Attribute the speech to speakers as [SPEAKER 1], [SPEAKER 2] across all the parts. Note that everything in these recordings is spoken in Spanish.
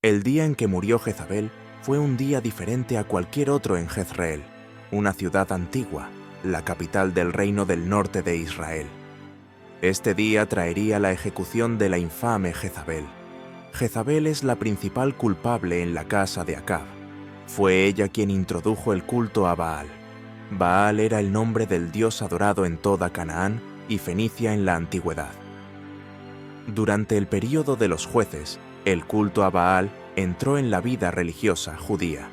[SPEAKER 1] El día en que murió Jezabel fue un día diferente a cualquier otro en Jezreel, una ciudad antigua, la capital del reino del norte de Israel. Este día traería la ejecución de la infame Jezabel. Jezabel es la principal culpable en la casa de Acab. Fue ella quien introdujo el culto a Baal. Baal era el nombre del dios adorado en toda Canaán y Fenicia en la antigüedad. Durante el período de los jueces, el culto a Baal entró en la vida religiosa judía.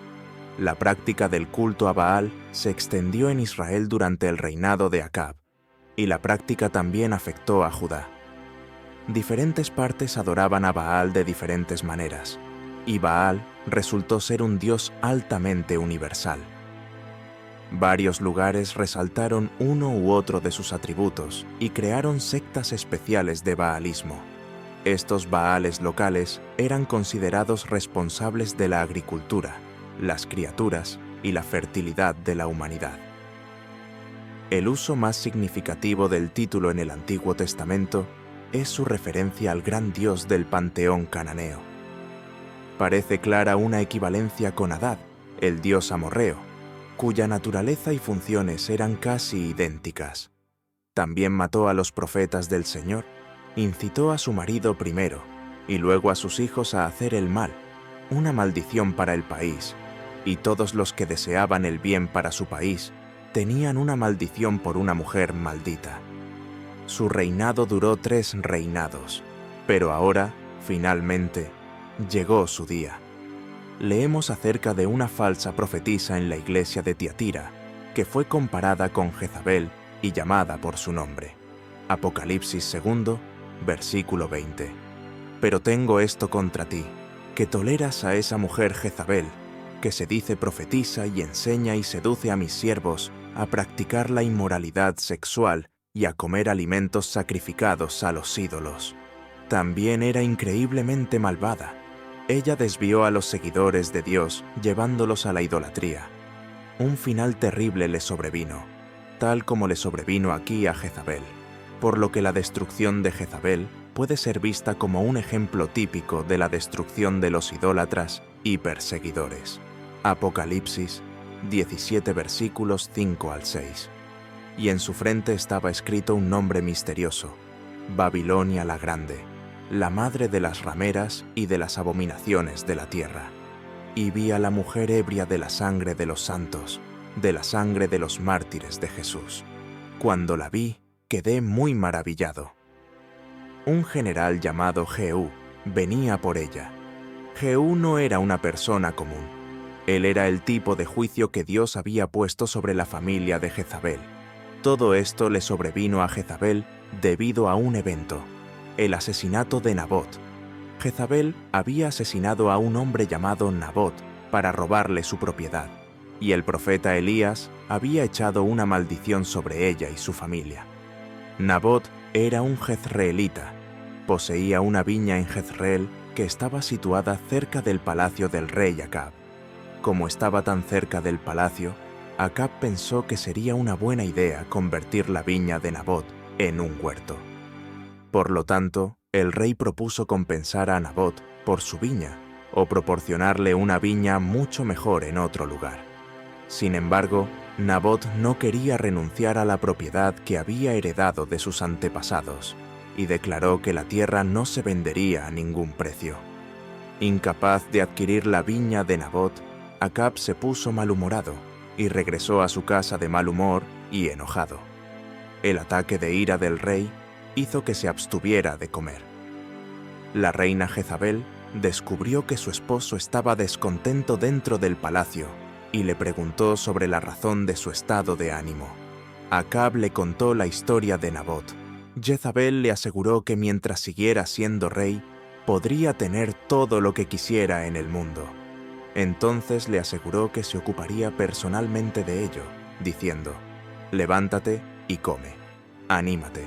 [SPEAKER 1] La práctica del culto a Baal se extendió en Israel durante el reinado de Acab, y la práctica también afectó a Judá. Diferentes partes adoraban a Baal de diferentes maneras, y Baal resultó ser un dios altamente universal. Varios lugares resaltaron uno u otro de sus atributos y crearon sectas especiales de baalismo. Estos baales locales eran considerados responsables de la agricultura, las criaturas y la fertilidad de la humanidad. El uso más significativo del título en el Antiguo Testamento es su referencia al gran dios del panteón cananeo. Parece clara una equivalencia con Adad, el dios amorreo, cuya naturaleza y funciones eran casi idénticas. También mató a los profetas del Señor, incitó a su marido primero y luego a sus hijos a hacer el mal, una maldición para el país, y todos los que deseaban el bien para su país tenían una maldición por una mujer maldita. Su reinado duró 3 reinados, pero ahora, finalmente, llegó su día. Leemos acerca de una falsa profetisa en la iglesia de Tiatira, que fue comparada con Jezabel y llamada por su nombre. Apocalipsis 2, versículo 20. Pero tengo esto contra ti, que toleras a esa mujer Jezabel, que se dice profetisa y enseña y seduce a mis siervos a practicar la inmoralidad sexual y a comer alimentos sacrificados a los ídolos. También era increíblemente malvada. Ella desvió a los seguidores de Dios, llevándolos a la idolatría. Un final terrible le sobrevino, tal como le sobrevino aquí a Jezabel, por lo que la destrucción de Jezabel puede ser vista como un ejemplo típico de la destrucción de los idólatras y perseguidores. Apocalipsis 17 versículos 5 al 6. Y en su frente estaba escrito un nombre misterioso: Babilonia la Grande, la madre de las rameras y de las abominaciones de la tierra. Y vi a la mujer ebria de la sangre de los santos, de la sangre de los mártires de Jesús. Cuando la vi, quedé muy maravillado. Un general llamado Jehú venía por ella. Jehú no era una persona común. Él era el tipo de juicio que Dios había puesto sobre la familia de Jezabel. Todo esto le sobrevino a Jezabel debido a un evento: el asesinato de Nabot. Jezabel había asesinado a un hombre llamado Nabot para robarle su propiedad, y el profeta Elías había echado una maldición sobre ella y su familia. Nabot era un jezreelita. Poseía una viña en Jezreel que estaba situada cerca del palacio del rey Acab. Como estaba tan cerca del palacio, Acab pensó que sería una buena idea convertir la viña de Nabot en un huerto. Por lo tanto, el rey propuso compensar a Nabot por su viña o proporcionarle una viña mucho mejor en otro lugar. Sin embargo, Nabot no quería renunciar a la propiedad que había heredado de sus antepasados y declaró que la tierra no se vendería a ningún precio. Incapaz de adquirir la viña de Nabot, Acab se puso malhumorado y regresó a su casa de mal humor y enojado. El ataque de ira del rey hizo que se abstuviera de comer. La reina Jezabel descubrió que su esposo estaba descontento dentro del palacio y le preguntó sobre la razón de su estado de ánimo. Acab le contó la historia de Nabot. Jezabel le aseguró que mientras siguiera siendo rey, podría tener todo lo que quisiera en el mundo. Entonces le aseguró que se ocuparía personalmente de ello, diciendo: «Levántate y come. Anímate.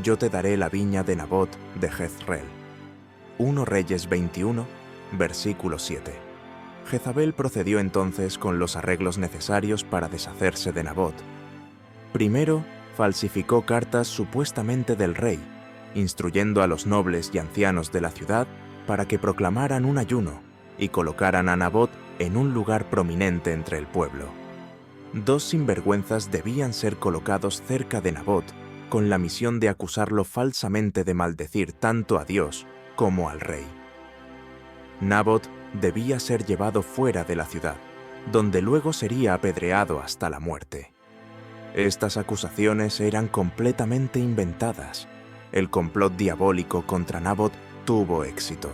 [SPEAKER 1] Yo te daré la viña de Nabot de Jezreel». 1 Reyes 21, versículo 7. Jezabel procedió entonces con los arreglos necesarios para deshacerse de Nabot. Primero, falsificó cartas supuestamente del rey, instruyendo a los nobles y ancianos de la ciudad para que proclamaran un ayuno y colocaran a Nabot en un lugar prominente entre el pueblo. 2 sinvergüenzas debían ser colocados cerca de Nabot con la misión de acusarlo falsamente de maldecir tanto a Dios como al rey. Nabot debía ser llevado fuera de la ciudad, donde luego sería apedreado hasta la muerte. Estas acusaciones eran completamente inventadas. El complot diabólico contra Nabot tuvo éxito,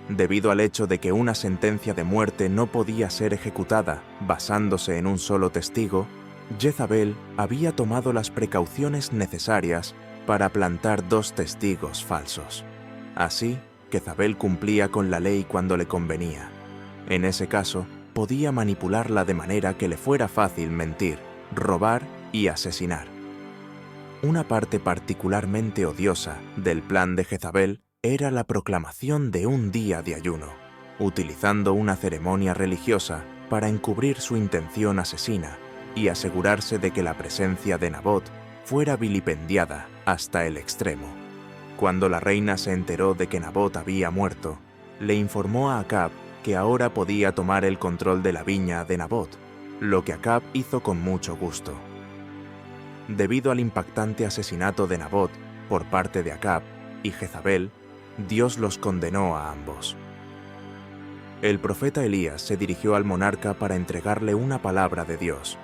[SPEAKER 1] debido al hecho de que una sentencia de muerte no podía ser ejecutada basándose en un solo testigo. Jezabel había tomado las precauciones necesarias para plantar 2 testigos falsos. Así, Jezabel cumplía con la ley cuando le convenía. En ese caso, podía manipularla de manera que le fuera fácil mentir, robar y asesinar. Una parte particularmente odiosa del plan de Jezabel era la proclamación de un día de ayuno, utilizando una ceremonia religiosa para encubrir su intención asesina y asegurarse de que la presencia de Nabot fuera vilipendiada hasta el extremo. Cuando la reina se enteró de que Nabot había muerto, le informó a Acab que ahora podía tomar el control de la viña de Nabot, lo que Acab hizo con mucho gusto. Debido al impactante asesinato de Nabot por parte de Acab y Jezabel, Dios los condenó a ambos. El profeta Elías se dirigió al monarca para entregarle una palabra de Dios.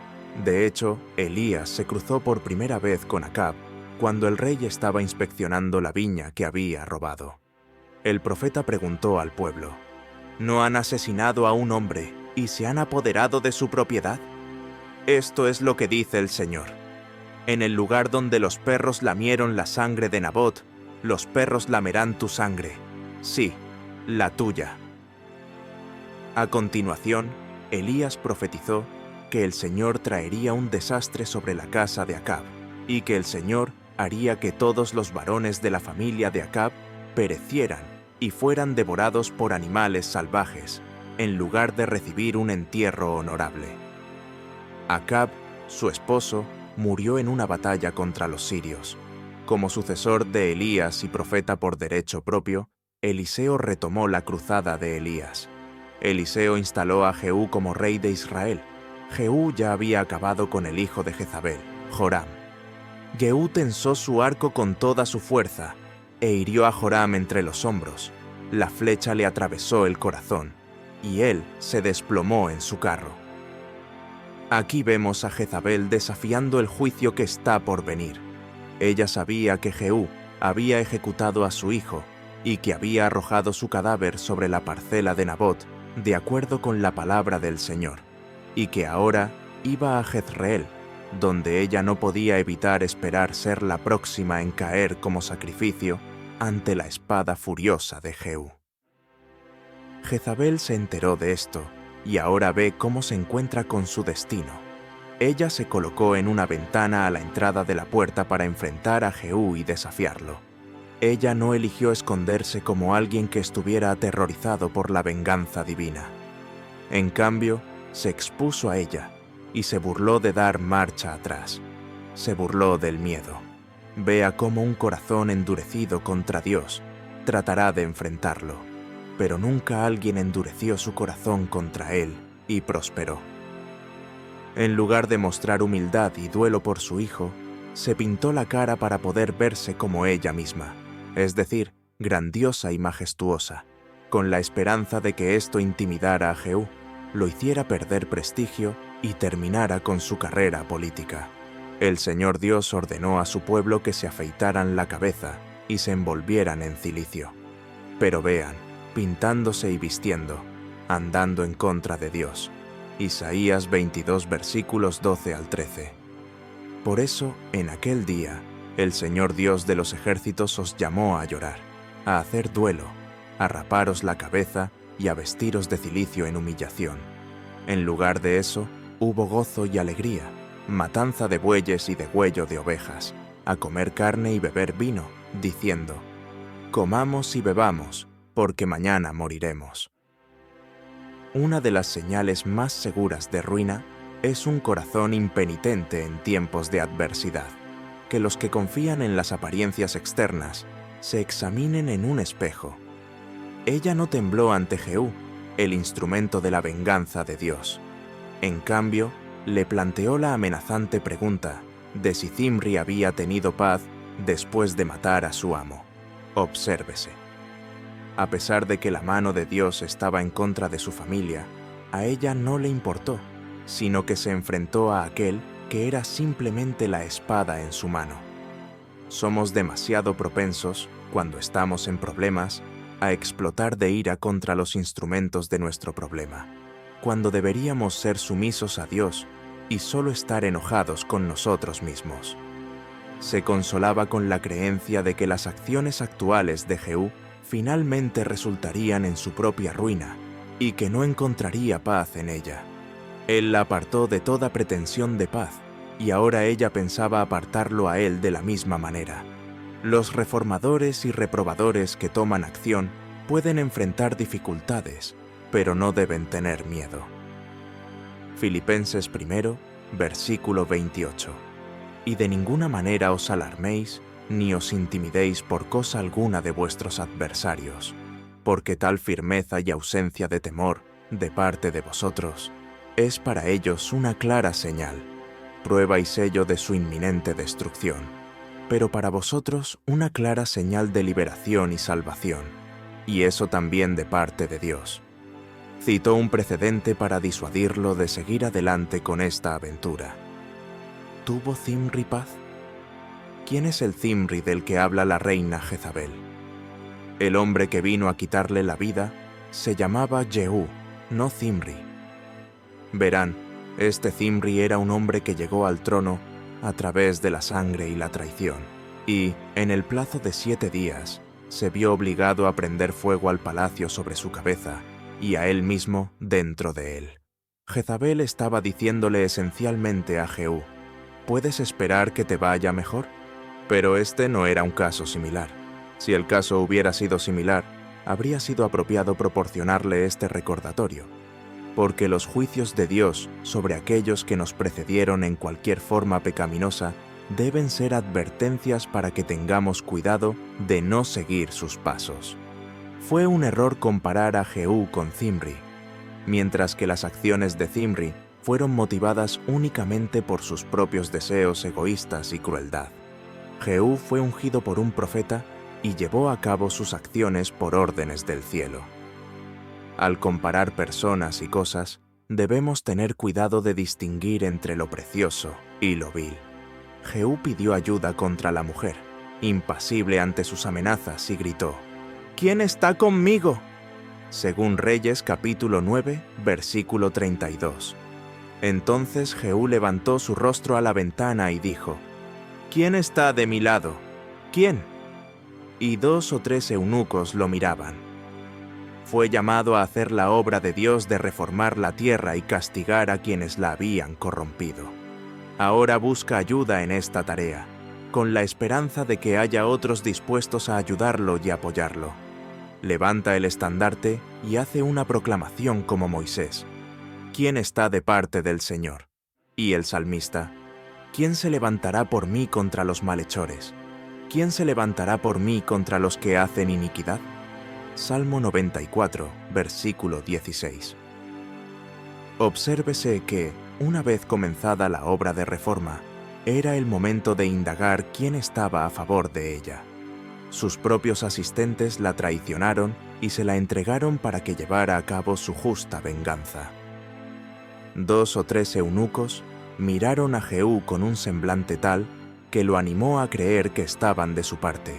[SPEAKER 1] De hecho, Elías se cruzó por primera vez con Acab cuando el rey estaba inspeccionando la viña que había robado. El profeta preguntó al pueblo: ¿No han asesinado a un hombre y se han apoderado de su propiedad? Esto es lo que dice el Señor. En el lugar donde los perros lamieron la sangre de Nabot, los perros lamerán tu sangre. Sí, la tuya. A continuación, Elías profetizó que el Señor traería un desastre sobre la casa de Acab, y que el Señor haría que todos los varones de la familia de Acab perecieran y fueran devorados por animales salvajes, en lugar de recibir un entierro honorable. Acab, su esposo, murió en una batalla contra los sirios. Como sucesor de Elías y profeta por derecho propio, Eliseo retomó la cruzada de Elías. Eliseo instaló a Jehú como rey de Israel. Jehú ya había acabado con el hijo de Jezabel, Joram. Jehú tensó su arco con toda su fuerza e hirió a Joram entre los hombros. La flecha le atravesó el corazón y él se desplomó en su carro. Aquí vemos a Jezabel desafiando el juicio que está por venir. Ella sabía que Jehú había ejecutado a su hijo y que había arrojado su cadáver sobre la parcela de Nabot de acuerdo con la palabra del Señor, y que ahora iba a Jezreel, donde ella no podía evitar esperar ser la próxima en caer como sacrificio ante la espada furiosa de Jehú. Jezabel se enteró de esto y ahora ve cómo se encuentra con su destino. Ella se colocó en una ventana a la entrada de la puerta para enfrentar a Jehú y desafiarlo. Ella no eligió esconderse como alguien que estuviera aterrorizado por la venganza divina. En cambio, se expuso a ella y se burló de dar marcha atrás. Se burló del miedo. Vea cómo un corazón endurecido contra Dios tratará de enfrentarlo, pero nunca alguien endureció su corazón contra él y prosperó. En lugar de mostrar humildad y duelo por su hijo, se pintó la cara para poder verse como ella misma, es decir, grandiosa y majestuosa, con la esperanza de que esto intimidara a Jehú, lo hiciera perder prestigio y terminara con su carrera política. El Señor Dios ordenó a su pueblo que se afeitaran la cabeza y se envolvieran en cilicio. Pero vean, pintándose y vistiendo, andando en contra de Dios. Isaías 22 versículos 12 al 13. Por eso, en aquel día, el Señor Dios de los ejércitos os llamó a llorar, a hacer duelo, a raparos la cabeza y a vestiros de cilicio en humillación. En lugar de eso, hubo gozo y alegría, matanza de bueyes y degüello de ovejas, a comer carne y beber vino, diciendo: comamos y bebamos, porque mañana moriremos. Una de las señales más seguras de ruina es un corazón impenitente en tiempos de adversidad. Que los que confían en las apariencias externas se examinen en un espejo. Ella no tembló ante Jehú, el instrumento de la venganza de Dios. En cambio, le planteó la amenazante pregunta de si Zimri había tenido paz después de matar a su amo. Obsérvese. A pesar de que la mano de Dios estaba en contra de su familia, a ella no le importó, sino que se enfrentó a aquel que era simplemente la espada en su mano. Somos demasiado propensos, cuando estamos en problemas, a explotar de ira contra los instrumentos de nuestro problema, cuando deberíamos ser sumisos a Dios y solo estar enojados con nosotros mismos. Se consolaba con la creencia de que las acciones actuales de Jehú finalmente resultarían en su propia ruina y que no encontraría paz en ella. Él la apartó de toda pretensión de paz y ahora ella pensaba apartarlo a él de la misma manera. Los reformadores y reprobadores que toman acción pueden enfrentar dificultades, pero no deben tener miedo. Filipenses 1, versículo 28. Y de ninguna manera os alarméis, ni os intimidéis por cosa alguna de vuestros adversarios, porque tal firmeza y ausencia de temor de parte de vosotros es para ellos una clara señal, prueba y sello de su inminente destrucción, pero para vosotros una clara señal de liberación y salvación, y eso también de parte de Dios. Citó un precedente para disuadirlo de seguir adelante con esta aventura. ¿Tuvo Zimri paz? ¿Quién es el Zimri del que habla la reina Jezabel? El hombre que vino a quitarle la vida se llamaba Jehú, no Zimri. Verán, este Zimri era un hombre que llegó al trono a través de la sangre y la traición, y, en el plazo de 7 días, se vio obligado a prender fuego al palacio sobre su cabeza y a él mismo dentro de él. Jezabel estaba diciéndole esencialmente a Jehú: ¿puedes esperar que te vaya mejor? Pero este no era un caso similar. Si el caso hubiera sido similar, habría sido apropiado proporcionarle este recordatorio, porque los juicios de Dios sobre aquellos que nos precedieron en cualquier forma pecaminosa deben ser advertencias para que tengamos cuidado de no seguir sus pasos. Fue un error comparar a Jehú con Zimri, mientras que las acciones de Zimri fueron motivadas únicamente por sus propios deseos egoístas y crueldad. Jehú fue ungido por un profeta y llevó a cabo sus acciones por órdenes del cielo. Al comparar personas y cosas, debemos tener cuidado de distinguir entre lo precioso y lo vil. Jehú pidió ayuda contra la mujer, impasible ante sus amenazas, y gritó: ¿quién está conmigo? Según Reyes capítulo 9, versículo 32. Entonces Jehú levantó su rostro a la ventana y dijo: ¿quién está de mi lado? ¿Quién? Y 2 o 3 eunucos lo miraban. Fue llamado a hacer la obra de Dios de reformar la tierra y castigar a quienes la habían corrompido. Ahora busca ayuda en esta tarea, con la esperanza de que haya otros dispuestos a ayudarlo y apoyarlo. Levanta el estandarte y hace una proclamación como Moisés: ¿quién está de parte del Señor? Y el salmista: ¿quién se levantará por mí contra los malhechores? ¿Quién se levantará por mí contra los que hacen iniquidad? Salmo 94, versículo 16. Obsérvese que, una vez comenzada la obra de reforma, era el momento de indagar quién estaba a favor de ella. Sus propios asistentes la traicionaron y se la entregaron para que llevara a cabo su justa venganza. 2 o 3 eunucos miraron a Jehú con un semblante tal que lo animó a creer que estaban de su parte,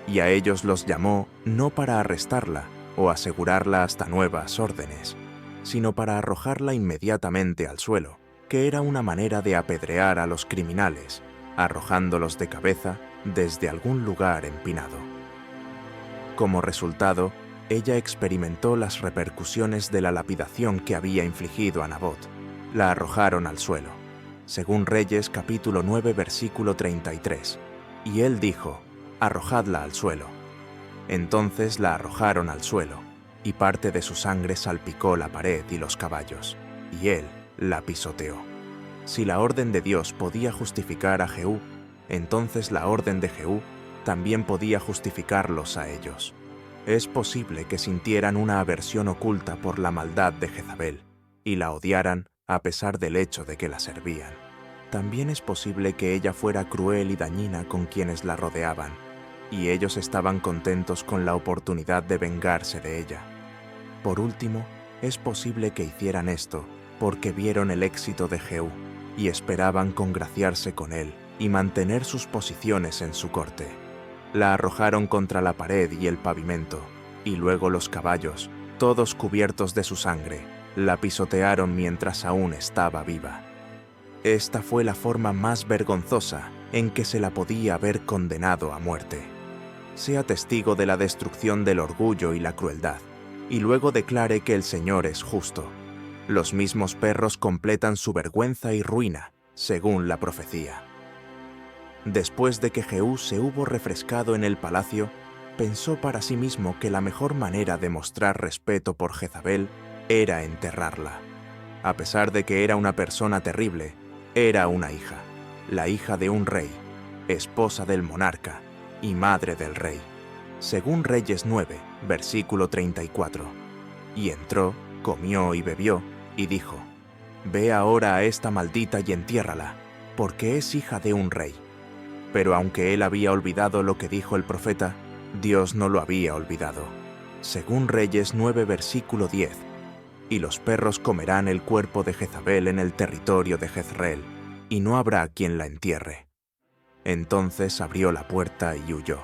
[SPEAKER 1] y a ellos los llamó no para arrestarla o asegurarla hasta nuevas órdenes, sino para arrojarla inmediatamente al suelo, que era una manera de apedrear a los criminales, arrojándolos de cabeza desde algún lugar empinado. Como resultado, ella experimentó las repercusiones de la lapidación que había infligido a Nabot. La arrojaron al suelo, según Reyes capítulo 9 versículo 33, y él dijo: arrojadla al suelo. Entonces la arrojaron al suelo, y parte de su sangre salpicó la pared y los caballos, y él la pisoteó. Si la orden de Dios podía justificar a Jehú, entonces la orden de Jehú también podía justificarlos a ellos. Es posible que sintieran una aversión oculta por la maldad de Jezabel y la odiaran a pesar del hecho de que la servían. También es posible que ella fuera cruel y dañina con quienes la rodeaban, y ellos estaban contentos con la oportunidad de vengarse de ella. Por último, es posible que hicieran esto porque vieron el éxito de Jehú y esperaban congraciarse con él y mantener sus posiciones en su corte. La arrojaron contra la pared y el pavimento, y luego los caballos, todos cubiertos de su sangre, la pisotearon mientras aún estaba viva. Esta fue la forma más vergonzosa en que se la podía haber condenado a muerte. Sea testigo de la destrucción del orgullo y la crueldad, y luego declare que el Señor es justo. Los mismos perros completan su vergüenza y ruina, según la profecía. Después de que Jehú se hubo refrescado en el palacio, pensó para sí mismo que la mejor manera de mostrar respeto por Jezabel era enterrarla. A pesar de que era una persona terrible, era una hija, la hija de un rey, esposa del monarca y madre del rey, según Reyes 9, versículo 34. Y entró, comió y bebió, y dijo: «Ve ahora a esta maldita y entiérrala, porque es hija de un rey». Pero aunque él había olvidado lo que dijo el profeta, Dios no lo había olvidado. Según Reyes 9, versículo 10, «Y los perros comerán el cuerpo de Jezabel en el territorio de Jezreel, y no habrá quien la entierre». Entonces abrió la puerta y huyó.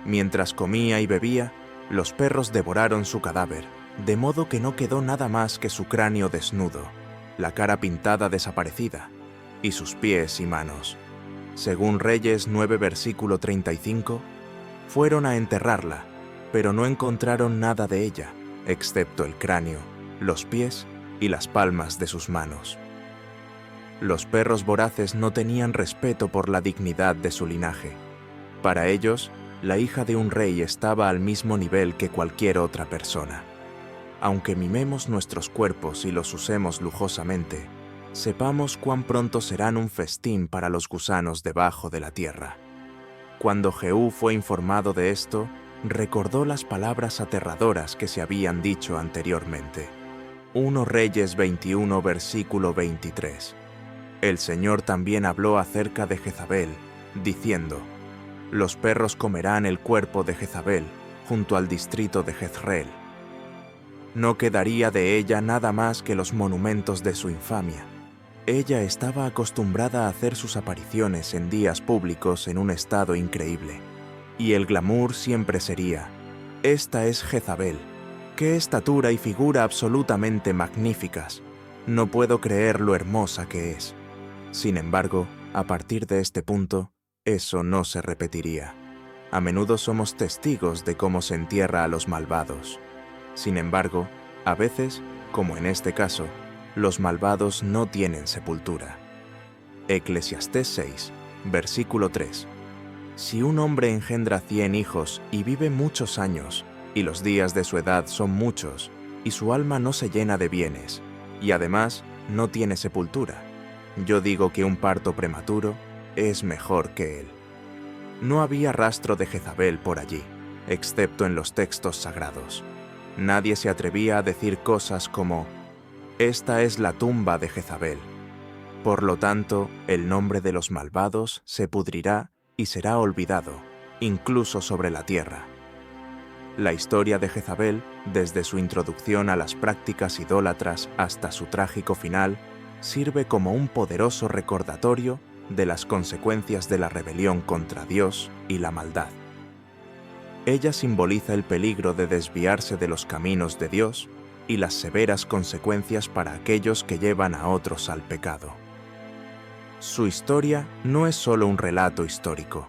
[SPEAKER 1] Mientras comía y bebía, los perros devoraron su cadáver, de modo que no quedó nada más que su cráneo desnudo, la cara pintada desaparecida, y sus pies y manos. Según Reyes 9, versículo 35, fueron a enterrarla, pero no encontraron nada de ella, excepto el cráneo, los pies y las palmas de sus manos. Los perros voraces no tenían respeto por la dignidad de su linaje. Para ellos, la hija de un rey estaba al mismo nivel que cualquier otra persona. Aunque mimemos nuestros cuerpos y los usemos lujosamente, sepamos cuán pronto serán un festín para los gusanos debajo de la tierra. Cuando Jehú fue informado de esto, recordó las palabras aterradoras que se habían dicho anteriormente. 1 Reyes 21, versículo 23. El Señor también habló acerca de Jezabel, diciendo: «Los perros comerán el cuerpo de Jezabel junto al distrito de Jezreel». No quedaría de ella nada más que los monumentos de su infamia. Ella estaba acostumbrada a hacer sus apariciones en días públicos en un estado increíble, y el glamour siempre sería: «Esta es Jezabel. ¡Qué estatura y figura absolutamente magníficas! No puedo creer lo hermosa que es». Sin embargo, a partir de este punto, eso no se repetiría. A menudo somos testigos de cómo se entierra a los malvados. Sin embargo, a veces, como en este caso, los malvados no tienen sepultura. Eclesiastés 6, versículo 3. Si un hombre engendra 100 hijos y vive muchos años, y los días de su edad son muchos, y su alma no se llena de bienes, y además no tiene sepultura, yo digo que un parto prematuro es mejor que él. No había rastro de Jezabel por allí, excepto en los textos sagrados. Nadie se atrevía a decir cosas como: «Esta es la tumba de Jezabel». Por lo tanto, el nombre de los malvados se pudrirá y será olvidado, incluso sobre la tierra. La historia de Jezabel, desde su introducción a las prácticas idólatras hasta su trágico final, sirve como un poderoso recordatorio de las consecuencias de la rebelión contra Dios y la maldad. Ella simboliza el peligro de desviarse de los caminos de Dios y las severas consecuencias para aquellos que llevan a otros al pecado. Su historia no es solo un relato histórico.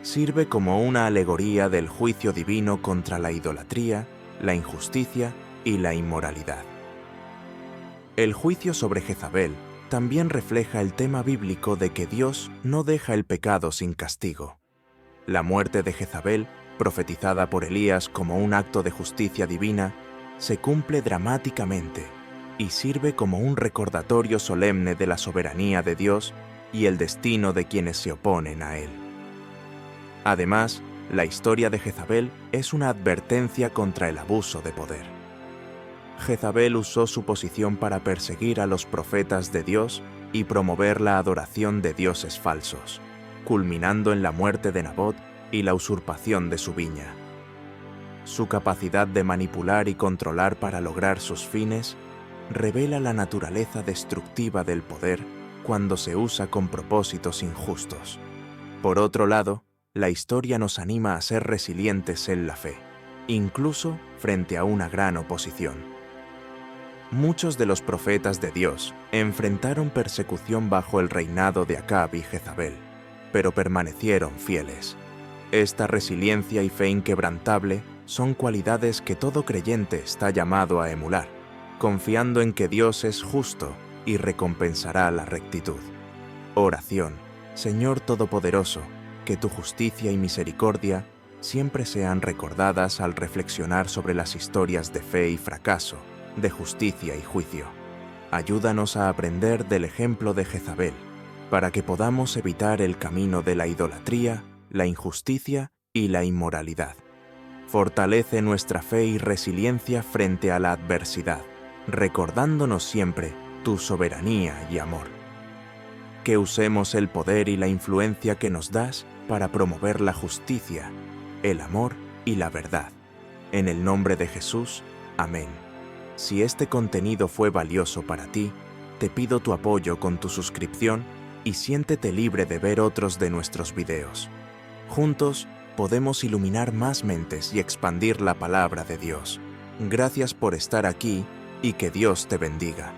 [SPEAKER 1] Sirve como una alegoría del juicio divino contra la idolatría, la injusticia y la inmoralidad. El juicio sobre Jezabel también refleja el tema bíblico de que Dios no deja el pecado sin castigo. La muerte de Jezabel, profetizada por Elías como un acto de justicia divina, se cumple dramáticamente y sirve como un recordatorio solemne de la soberanía de Dios y el destino de quienes se oponen a él. Además, La historia de Jezabel es una advertencia contra el abuso de poder. Jezabel usó su posición para perseguir a los profetas de Dios y promover la adoración de dioses falsos, culminando en la muerte de Nabot y la usurpación de su viña. Su capacidad de manipular y controlar para lograr sus fines revela la naturaleza destructiva del poder cuando se usa con propósitos injustos. Por otro lado, la historia nos anima a ser resilientes en la fe, incluso frente a una gran oposición. Muchos de los profetas de Dios enfrentaron persecución bajo el reinado de Acab y Jezabel, pero permanecieron fieles. Esta resiliencia y fe inquebrantable son cualidades que todo creyente está llamado a emular, confiando en que Dios es justo y recompensará la rectitud. Oración. Señor Todopoderoso, que tu justicia y misericordia siempre sean recordadas al reflexionar sobre las historias de fe y fracaso, de justicia y juicio. Ayúdanos a aprender del ejemplo de Jezabel, para que podamos evitar el camino de la idolatría, la injusticia y la inmoralidad. Fortalece nuestra fe y resiliencia frente a la adversidad, recordándonos siempre tu soberanía y amor. Que usemos el poder y la influencia que nos das para promover la justicia, el amor y la verdad. En el nombre de Jesús, amén. Si este contenido fue valioso para ti, te pido tu apoyo con tu suscripción y siéntete libre de ver otros de nuestros videos. Juntos, podemos iluminar más mentes y expandir la palabra de Dios. Gracias por estar aquí y que Dios te bendiga.